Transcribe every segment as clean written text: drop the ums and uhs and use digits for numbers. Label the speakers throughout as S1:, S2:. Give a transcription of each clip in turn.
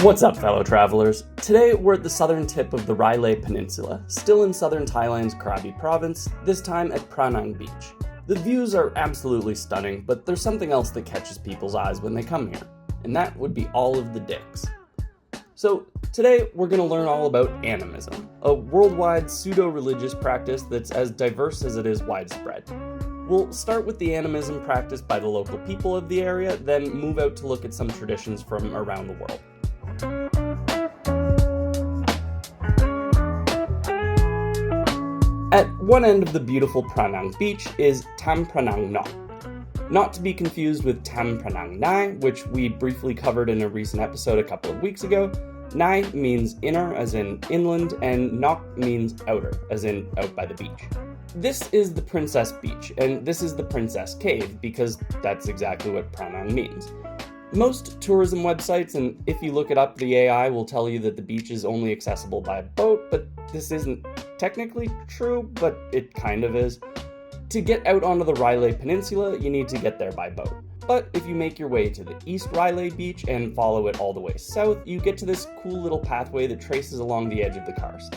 S1: What's up, fellow travelers? Today we're at the southern tip of the Railay Peninsula, still in southern Thailand's Krabi province, this time at Phra Nang Beach. The views are absolutely stunning, but there's something else that catches people's eyes when they come here, and that would be all of the dicks. So today we're going to learn all about Animism, a worldwide pseudo-religious practice that's as diverse as it is widespread. We'll start with the animism practiced by the local people of the area, then move out to look at some traditions from around the world. At one end of the beautiful Phra Nang Beach is Tham Phra Nang Nok. Not to be confused with Tham Phra Nang Nai, which we briefly covered in a recent episode a couple of weeks ago. Nai means inner, as in inland, and Nok means outer, as in out by the beach. This is the Princess Beach, and this is the Princess Cave, because that's exactly what Phra Nang means. Most tourism websites, and if you look it up, the AI will tell you that the beach is only accessible by boat, but this isn't technically true, but it kind of is. To get out onto the Railay Peninsula, you need to get there by boat. But if you make your way to the East Railay Beach and follow it all the way south, you get to this cool little pathway that traces along the edge of the karst.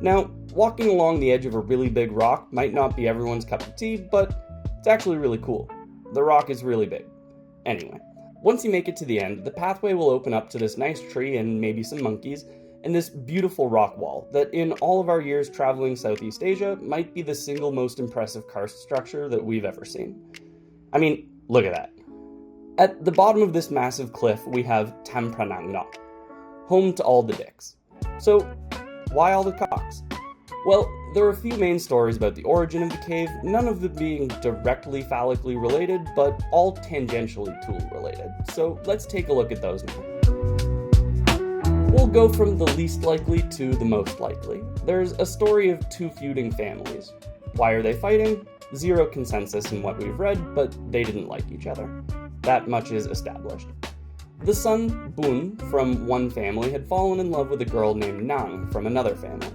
S1: Now, walking along the edge of a really big rock might not be everyone's cup of tea, but it's actually really cool. The rock is really big. Anyway, once you make it to the end, the pathway will open up to this nice tree and maybe some monkeys, and this beautiful rock wall that in all of our years traveling Southeast Asia might be the single most impressive karst structure that we've ever seen. I mean, look at that. At the bottom of this massive cliff, we have Tham Phra Nang Nok, home to all the dicks. So, why all the cocks? Well, there are a few main stories about the origin of the cave, none of them being directly phallically related, but all tangentially tool related. So let's take a look at those now. We'll go from the least likely to the most likely. There's a story of two feuding families. Why are they fighting? Zero consensus in what we've read, but they didn't like each other. That much is established. The son, Bun, from one family had fallen in love with a girl named Nang from another family.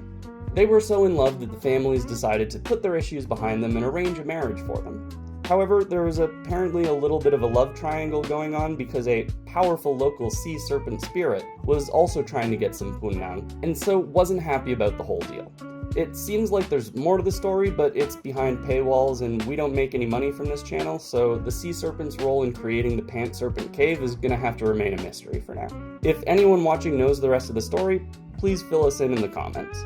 S1: They were so in love that the families decided to put their issues behind them and arrange a marriage for them. However, there was apparently a little bit of a love triangle going on because a powerful local sea serpent spirit was also trying to get some Punang, and so wasn't happy about the whole deal. It seems like there's more to the story, but it's behind paywalls and we don't make any money from this channel, so the sea serpent's role in creating the Pant Serpent Cave is gonna have to remain a mystery for now. If anyone watching knows the rest of the story, please fill us in the comments.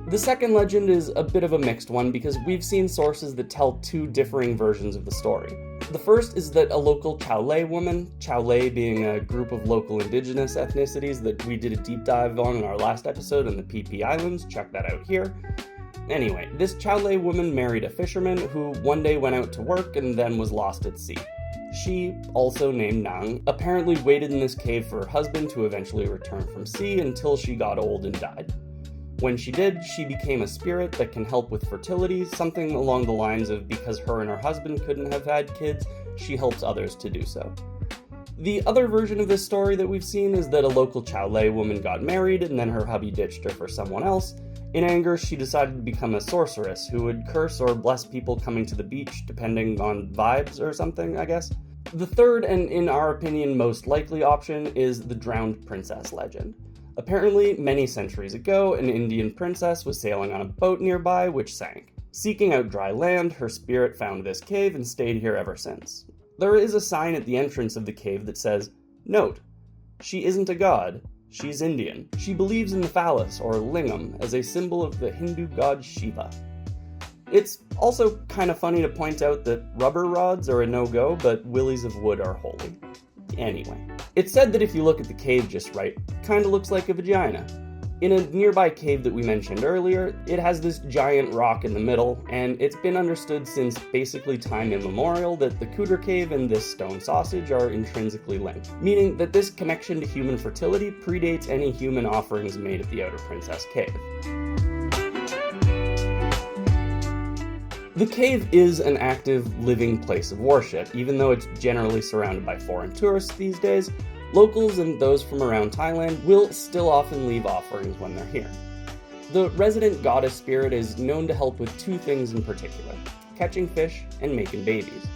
S1: The second legend is a bit of a mixed one because we've seen sources that tell two differing versions of the story. The first is that a local Chaoley woman, Chaoley being a group of local indigenous ethnicities that we did a deep dive on in our last episode in the PP Islands, check that out here. Anyway, this Chaoley woman married a fisherman who one day went out to work and then was lost at sea. She, also named Nang, apparently waited in this cave for her husband to eventually return from sea until she got old and died. When she did, she became a spirit that can help with fertility, something along the lines of because her and her husband couldn't have had kids, she helps others to do so. The other version of this story that we've seen is that a local Chaoley woman got married and then her hubby ditched her for someone else. In anger, she decided to become a sorceress who would curse or bless people coming to the beach depending on vibes or something, I guess. The third, and in our opinion most likely option, is the drowned princess legend. Apparently, many centuries ago, an Indian princess was sailing on a boat nearby which sank. Seeking out dry land, her spirit found this cave and stayed here ever since. There is a sign at the entrance of the cave that says, "Note, she isn't a god, she's Indian. She believes in the phallus, or lingam, as a symbol of the Hindu god Shiva." It's also kind of funny to point out that rubber rods are a no-go, but willies of wood are holy. Anyway, it's said that if you look at the cave just right, it kinda looks like a vagina. In a nearby cave that we mentioned earlier, it has this giant rock in the middle, and it's been understood since basically time immemorial that the Cooter Cave and this stone sausage are intrinsically linked, meaning that this connection to human fertility predates any human offerings made at the Outer Princess Cave. The cave is an active, living place of worship, even though it's generally surrounded by foreign tourists these days. Locals and those from around Thailand will still often leave offerings when they're here. The resident goddess spirit is known to help with two things in particular: catching fish and making babies.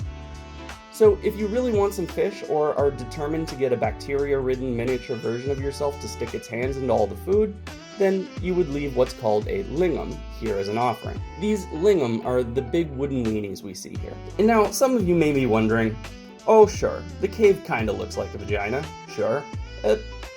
S1: So if you really want some fish or are determined to get a bacteria-ridden miniature version of yourself to stick its hands into all the food, then you would leave what's called a lingam here as an offering. These lingam are the big wooden weenies we see here. And now some of you may be wondering, oh sure, the cave kinda looks like a vagina, sure,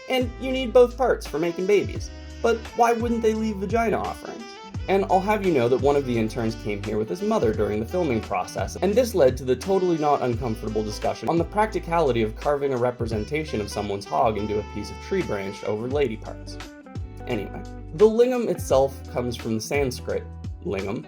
S1: and you need both parts for making babies, but why wouldn't they leave vagina offerings? And I'll have you know that one of the interns came here with his mother during the filming process, and this led to the totally not uncomfortable discussion on the practicality of carving a representation of someone's hog into a piece of tree branch over lady parts. Anyway, the lingam itself comes from the Sanskrit lingam,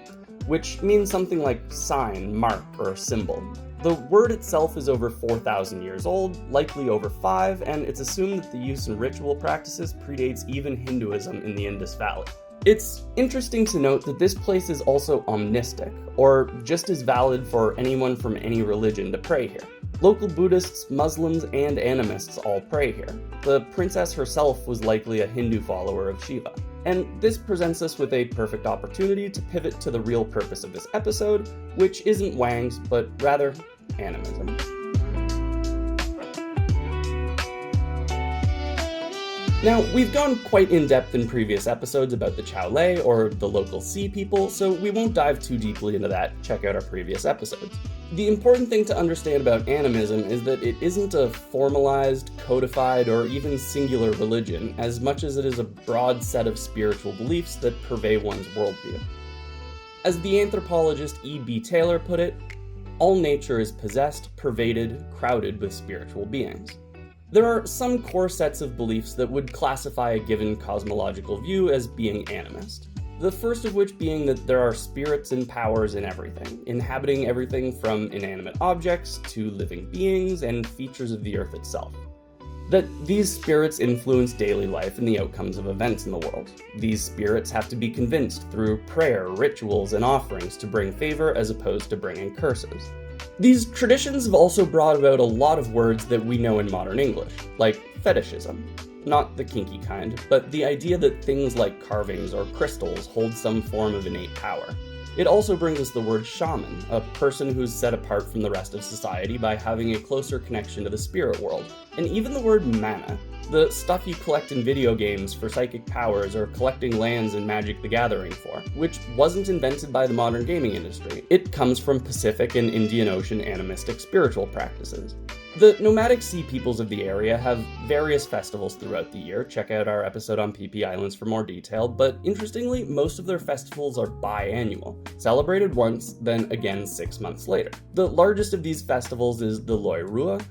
S1: which means something like sign, mark, or symbol. The word itself is over 4,000 years old, likely over 5, and it's assumed that the use in ritual practices predates even Hinduism in the Indus Valley. It's interesting to note that this place is also omnistic, or just as valid for anyone from any religion to pray here. Local Buddhists, Muslims, and animists all pray here. The princess herself was likely a Hindu follower of Shiva. And this presents us with a perfect opportunity to pivot to the real purpose of this episode, which isn't Wang's, but rather animism. Now, we've gone quite in-depth in previous episodes about the Chow Lei, or the local sea people, so we won't dive too deeply into that. Check out our previous episodes. The important thing to understand about animism is that it isn't a formalized, codified, or even singular religion, as much as it is a broad set of spiritual beliefs that pervade one's worldview. As the anthropologist E.B. Taylor put it, all nature is possessed, pervaded, crowded with spiritual beings. There are some core sets of beliefs that would classify a given cosmological view as being animist. The first of which being that there are spirits and powers in everything, inhabiting everything from inanimate objects to living beings and features of the earth itself. That these spirits influence daily life and the outcomes of events in the world. These spirits have to be convinced through prayer, rituals, and offerings to bring favor as opposed to bringing curses. These traditions have also brought about a lot of words that we know in modern English, like fetishism. Not the kinky kind, but the idea that things like carvings or crystals hold some form of innate power. It also brings us the word shaman, a person who's set apart from the rest of society by having a closer connection to the spirit world, and even the word mana, the stuff you collect in video games for psychic powers or collecting lands in Magic the Gathering for, which wasn't invented by the modern gaming industry. It comes from Pacific and Indian Ocean animistic spiritual practices. The nomadic sea peoples of the area have various festivals throughout the year. Check out our episode on PP Islands for more detail, but interestingly, most of their festivals are biannual, celebrated once, then again 6 months later. The largest of these festivals is the Loi Rua,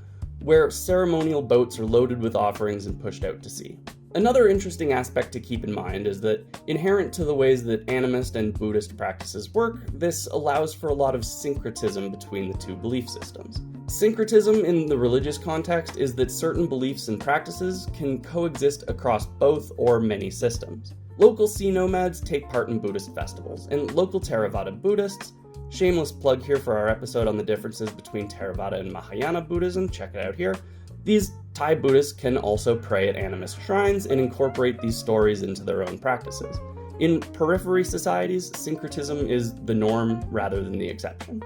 S1: where ceremonial boats are loaded with offerings and pushed out to sea. Another interesting aspect to keep in mind is that, inherent to the ways that animist and Buddhist practices work, this allows for a lot of syncretism between the two belief systems. Syncretism in the religious context is that certain beliefs and practices can coexist across both or many systems. Local sea nomads take part in Buddhist festivals, and local Theravada Buddhists, shameless plug here for our episode on the differences between Theravada and Mahayana Buddhism, check it out here. These Thai Buddhists can also pray at animist shrines and incorporate these stories into their own practices. In periphery societies, syncretism is the norm rather than the exception.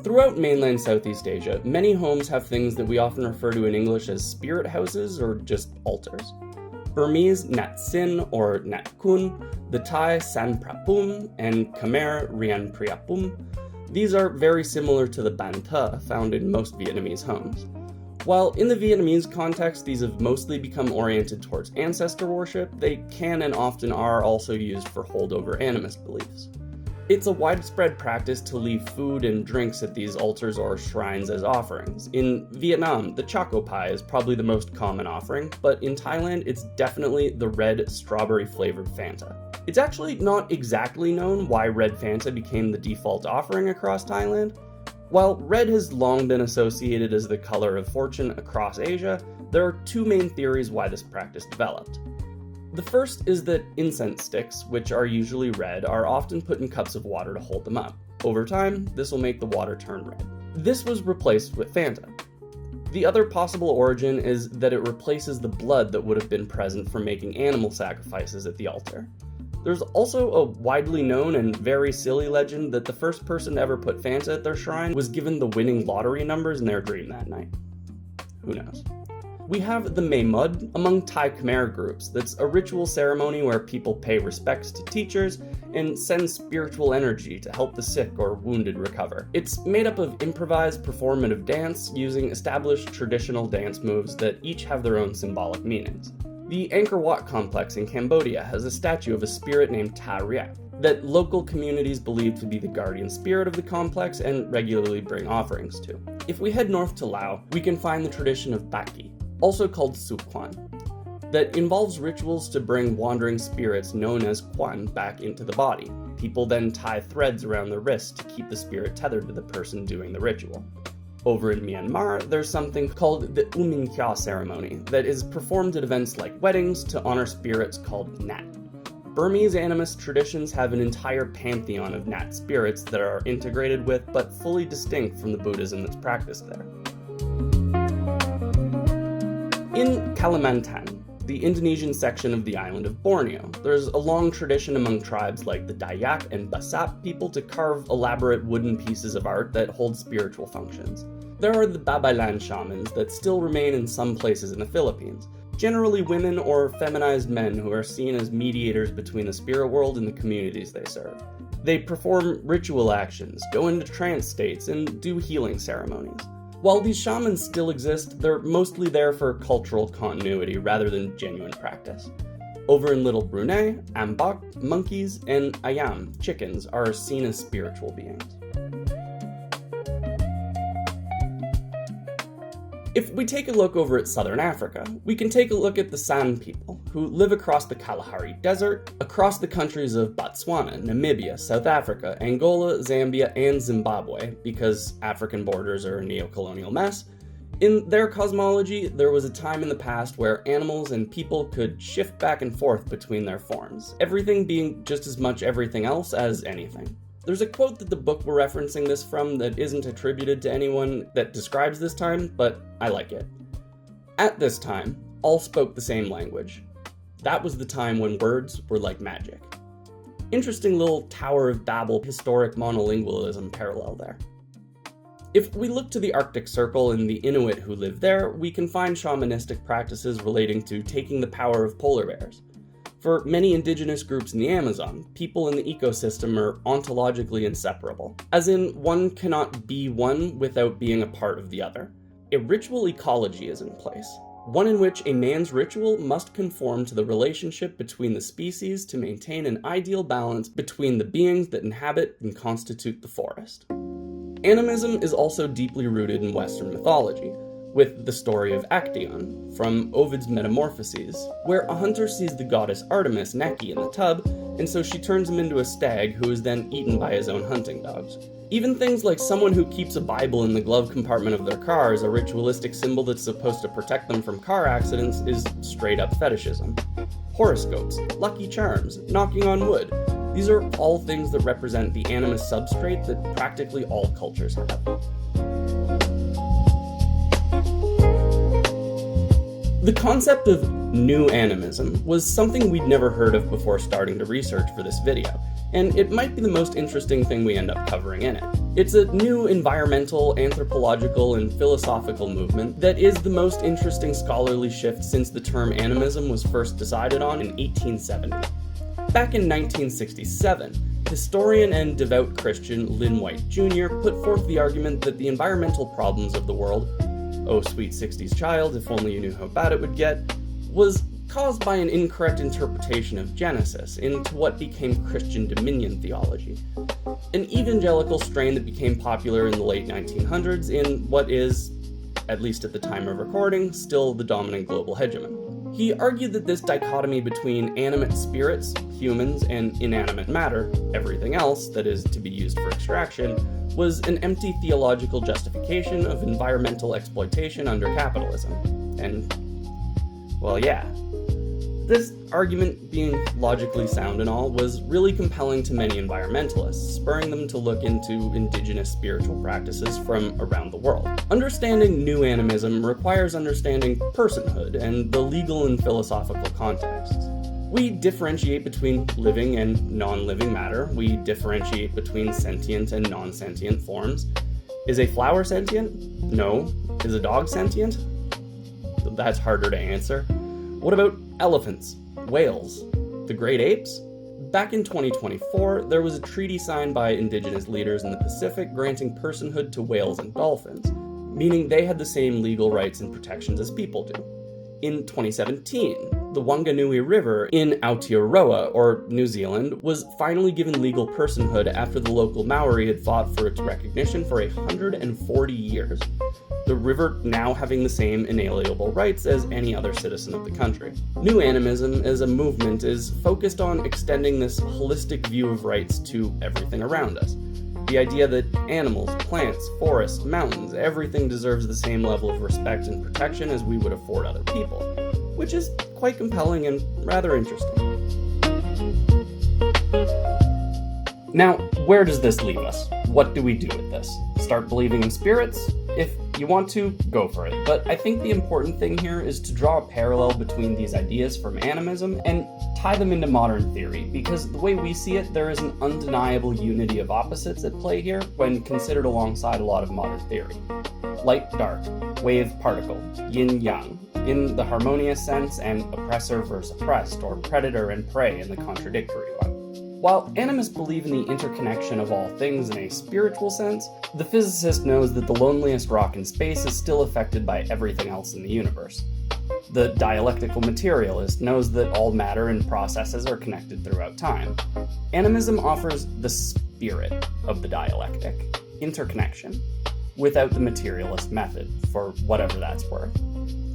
S1: Throughout mainland Southeast Asia, many homes have things that we often refer to in English as spirit houses or just altars. Burmese Nat Sin or Nat Kun, the Thai San Prapum, and Khmer Rian Priapum. These are very similar to the Ban Tha found in most Vietnamese homes. While in the Vietnamese context these have mostly become oriented towards ancestor worship, they can and often are also used for holdover animist beliefs. It's a widespread practice to leave food and drinks at these altars or shrines as offerings. In Vietnam, the choco pie is probably the most common offering, but in Thailand, it's definitely the red strawberry-flavored Fanta. It's actually not exactly known why red Fanta became the default offering across Thailand. While red has long been associated as the color of fortune across Asia, there are two main theories why this practice developed. The first is that incense sticks, which are usually red, are often put in cups of water to hold them up. Over time, this will make the water turn red. This was replaced with Fanta. The other possible origin is that it replaces the blood that would have been present from making animal sacrifices at the altar. There's also a widely known and very silly legend that the first person to ever put Fanta at their shrine was given the winning lottery numbers in their dream that night. Who knows? We have the May Mud among Thai Khmer groups. That's a ritual ceremony where people pay respects to teachers and send spiritual energy to help the sick or wounded recover. It's made up of improvised performative dance using established traditional dance moves that each have their own symbolic meanings. The Angkor Wat complex in Cambodia has a statue of a spirit named Ta Riek that local communities believe to be the guardian spirit of the complex and regularly bring offerings to. If we head north to Laos, we can find the tradition of Baki, also called Sukwan, that involves rituals to bring wandering spirits known as Kwan back into the body. People then tie threads around their wrists to keep the spirit tethered to the person doing the ritual. Over in Myanmar, there's something called the Umin Kya ceremony that is performed at events like weddings to honor spirits called Nat. Burmese animist traditions have an entire pantheon of Nat spirits that are integrated with but fully distinct from the Buddhism that's practiced there. In Kalimantan, the Indonesian section of the island of Borneo, there's a long tradition among tribes like the Dayak and Basap people to carve elaborate wooden pieces of art that hold spiritual functions. There are the Babaylan shamans that still remain in some places in the Philippines, generally women or feminized men who are seen as mediators between the spirit world and the communities they serve. They perform ritual actions, go into trance states, and do healing ceremonies. While these shamans still exist, they're mostly there for cultural continuity rather than genuine practice. Over in Little Brunei, ambak, monkeys, and ayam, chickens, are seen as spiritual beings. If we take a look over at southern Africa, we can take a look at the San people, who live across the Kalahari Desert, across the countries of Botswana, Namibia, South Africa, Angola, Zambia, and Zimbabwe, because African borders are a neo-colonial mess. In their cosmology, there was a time in the past where animals and people could shift back and forth between their forms, everything being just as much everything else as anything. There's a quote that the book we're referencing this from that isn't attributed to anyone that describes this time, but I like it. At this time, all spoke the same language. That was the time when words were like magic. Interesting little Tower of Babel historic monolingualism parallel there. If we look to the Arctic Circle and the Inuit who live there, we can find shamanistic practices relating to taking the power of polar bears. For many indigenous groups in the Amazon, people in the ecosystem are ontologically inseparable, as in one cannot be one without being a part of the other. A ritual ecology is in place, one in which a man's ritual must conform to the relationship between the species to maintain an ideal balance between the beings that inhabit and constitute the forest. Animism is also deeply rooted in Western mythology, with the story of Actaeon from Ovid's Metamorphoses, where a hunter sees the goddess Artemis naked in the tub, and so she turns him into a stag who is then eaten by his own hunting dogs. Even things like someone who keeps a Bible in the glove compartment of their car as a ritualistic symbol that's supposed to protect them from car accidents is straight up fetishism. Horoscopes, lucky charms, knocking on wood, these are all things that represent the animist substrate that practically all cultures have. The concept of new animism was something we'd never heard of before starting to research for this video, and it might be the most interesting thing we end up covering in it. It's a new environmental, anthropological, and philosophical movement that is the most interesting scholarly shift since the term animism was first decided on in 1870. Back in 1967, historian and devout Christian Lynn White Jr. put forth the argument that the environmental problems of the world, oh sweet 60s child, if only you knew how bad it would get, was caused by an incorrect interpretation of Genesis into what became Christian dominion theology, an evangelical strain that became popular in the late 1900s in what is, at least at the time of recording, still the dominant global hegemon. He argued that this dichotomy between animate spirits, humans, and inanimate matter, everything else that is to be used for extraction, was an empty theological justification of environmental exploitation under capitalism. And, well, yeah. This argument, being logically sound and all, was really compelling to many environmentalists, spurring them to look into indigenous spiritual practices from around the world. Understanding new animism requires understanding personhood and the legal and philosophical contexts. We differentiate between living and non-living matter. We differentiate between sentient and non-sentient forms. Is a flower sentient? No. Is a dog sentient? That's harder to answer. What about elephants, whales, the great apes? Back in 2024, there was a treaty signed by indigenous leaders in the Pacific granting personhood to whales and dolphins, meaning they had the same legal rights and protections as people do. In 2017, the Wanganui River in Aotearoa, or New Zealand, was finally given legal personhood after the local Maori had fought for its recognition for 140 years. The river now having the same inalienable rights as any other citizen of the country. New Animism as a movement is focused on extending this holistic view of rights to everything around us. The idea that animals, plants, forests, mountains, everything deserves the same level of respect and protection as we would afford other people, which is quite compelling and rather interesting. Now, where does this leave us? What do we do with this? Start believing in spirits? If you want to, go for it. But I think the important thing here is to draw a parallel between these ideas from animism and tie them into modern theory, because the way we see it, there is an undeniable unity of opposites at play here when considered alongside a lot of modern theory. Light, dark, wave, particle, yin, yang, in the harmonious sense, and oppressor versus oppressed, or predator and prey in the contradictory one. While animists believe in the interconnection of all things in a spiritual sense, the physicist knows that the loneliest rock in space is still affected by everything else in the universe. The dialectical materialist knows that all matter and processes are connected throughout time. Animism offers the spirit of the dialectic, interconnection, without the materialist method, for whatever that's worth,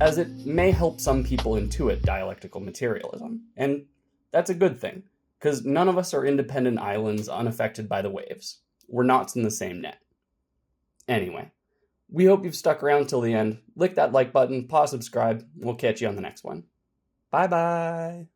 S1: as it may help some people intuit dialectical materialism. And that's a good thing, because none of us are independent islands unaffected by the waves. We're knots in the same net. Anyway, we hope you've stuck around till the end. Click that like button, pause, subscribe, and we'll catch you on the next one. Bye-bye!